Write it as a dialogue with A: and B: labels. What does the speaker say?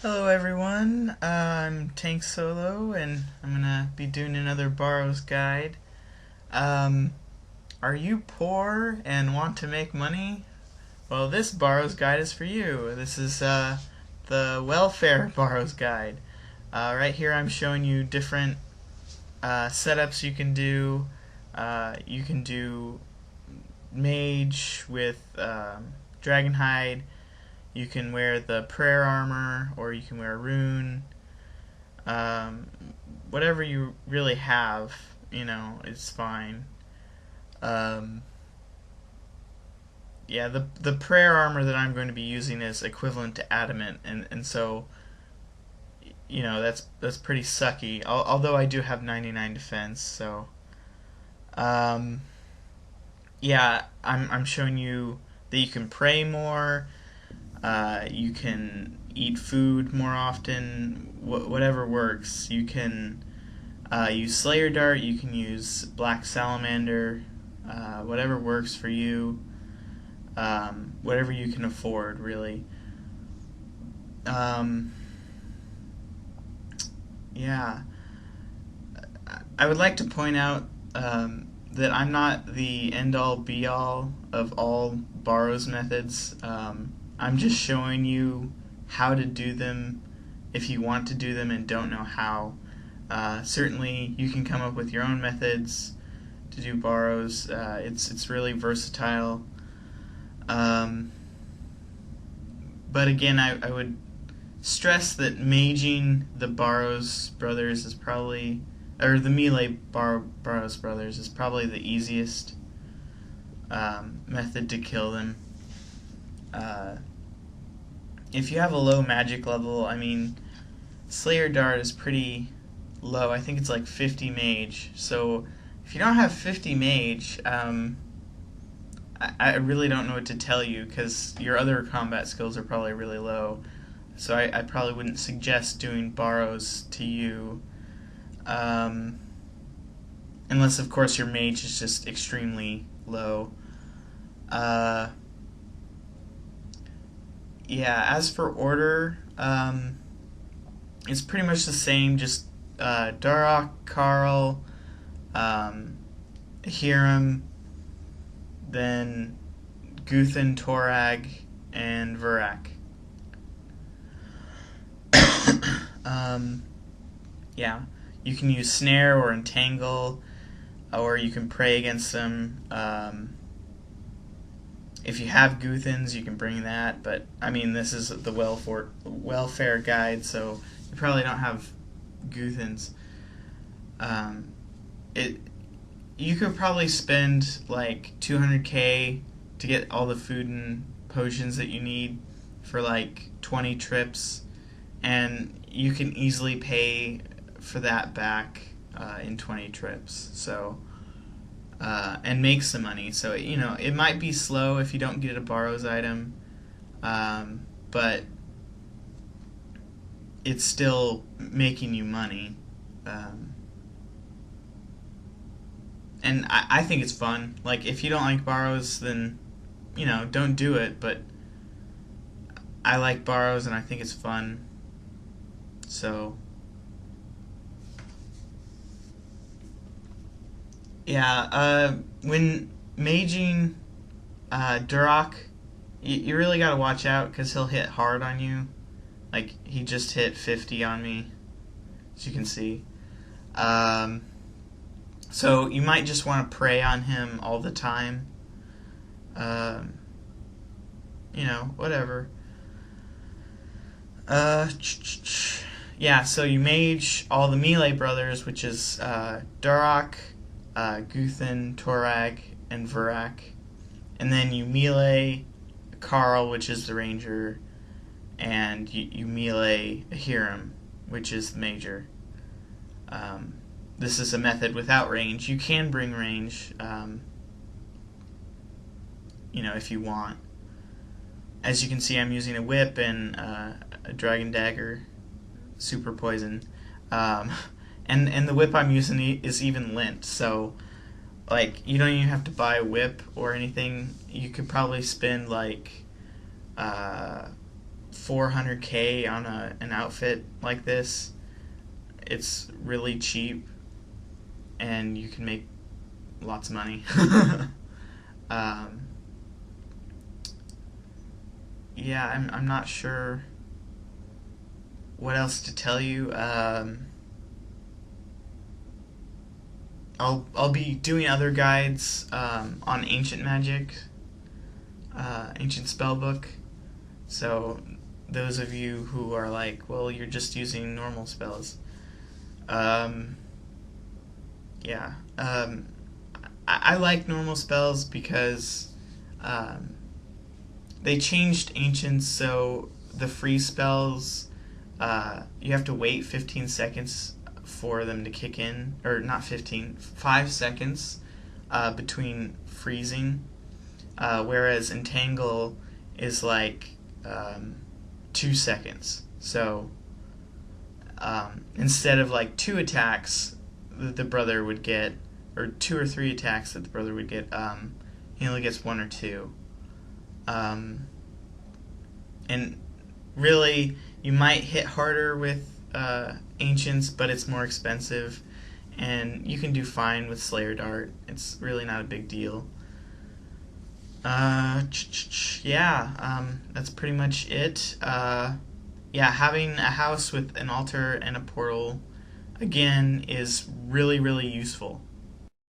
A: Hello everyone, I'm Tank Solo and I'm gonna be doing another Barrows guide. Um, are you poor and want to make money? Well, this Barrows guide is for you. This is the welfare Barrows guide. Right here I'm showing you different setups you can do. You can do mage with dragonhide. You can wear the prayer armor, or you can wear rune. Um, Whatever you really have, it's fine. Um, yeah, the prayer armor that I'm going to be using is equivalent to adamant, and so that's pretty sucky. Although I do have 99 defense, so um, yeah, I'm showing you that you can pray more. You can eat food more often. Whatever works. You can use Slayer Dart. You can use Black Salamander. Whatever works for you. Whatever you can afford, really. Um, yeah. I would like to point out that I'm not the end all be all of all Barrows methods. I'm just showing you how to do them if you want to do them and don't know how. Certainly, you can come up with your own methods to do Barrows. It's really versatile. Um, but again, I would stress that maging the Barrows brothers is probably, or the melee Barrows brothers is probably the easiest method to kill them. Uh, if you have a low magic level, I mean, Slayer Dart is pretty low. I think it's like 50 mage. So if you don't have 50 mage, I really don't know what to tell you because your other combat skills are probably really low. So I probably wouldn't suggest doing Barrows to you. Um, Unless, of course, your mage is just extremely low. Uh, yeah, as for order, it's pretty much the same, just Darok, Karl, um, Hiram, then Guthan, Torag, and Vurak. um, yeah, you can use Snare or Entangle, or you can pray against them. If you have Guthans, you can bring that, but I mean, this is the welfare guide, so you probably don't have Guthans. Um, it You could probably spend like 200k to get all the food and potions that you need for like 20 trips, and you can easily pay for that back in 20 trips. So and make some money. So it might be slow if you don't get a Barrows item, but it's still making you money. And I think it's fun. Like, if you don't like Barrows, then don't do it. But I like Barrows, and I think it's fun. So yeah, when maging Durok, you really gotta watch out because he'll hit hard on you. Like, he just hit 50 on me, as you can see. So you might just want to prey on him all the time. Um, Whatever. Yeah, so you mage all the melee brothers, which is Durok, Guthan, Torag, and Vurak. And then you melee Karl, which is the ranger, and you melee Hiram, which is the major. This is a method without range. You can bring range, if you want. As you can see, I'm using a whip and a dragon dagger, super poison, and the whip I'm using is even lint. So, like, you don't even have to buy a whip or anything. You could probably spend like 400k on an outfit like this. It's really cheap, and you can make lots of money. um, yeah, I'm not sure what else to tell you. I'll be doing other guides on ancient magic, ancient spellbook. So those of you who are like, well, you're just using normal spells. Um, yeah. I like normal spells because um, they changed ancients, so the free spells, you have to wait 15 seconds for them to kick in, or not 15, 5 seconds between freezing, whereas Entangle is like 2 seconds. So instead of like 2 attacks that the brother would get, or 2 or 3 attacks that the brother would get, he only gets 1 or 2. And really, you might hit harder with Ancients, but it's more expensive, and you can do fine with Slayer Dart. It's really not a big deal. Yeah, that's pretty much it. Yeah, having a house with an altar and a portal, again, is really, really useful.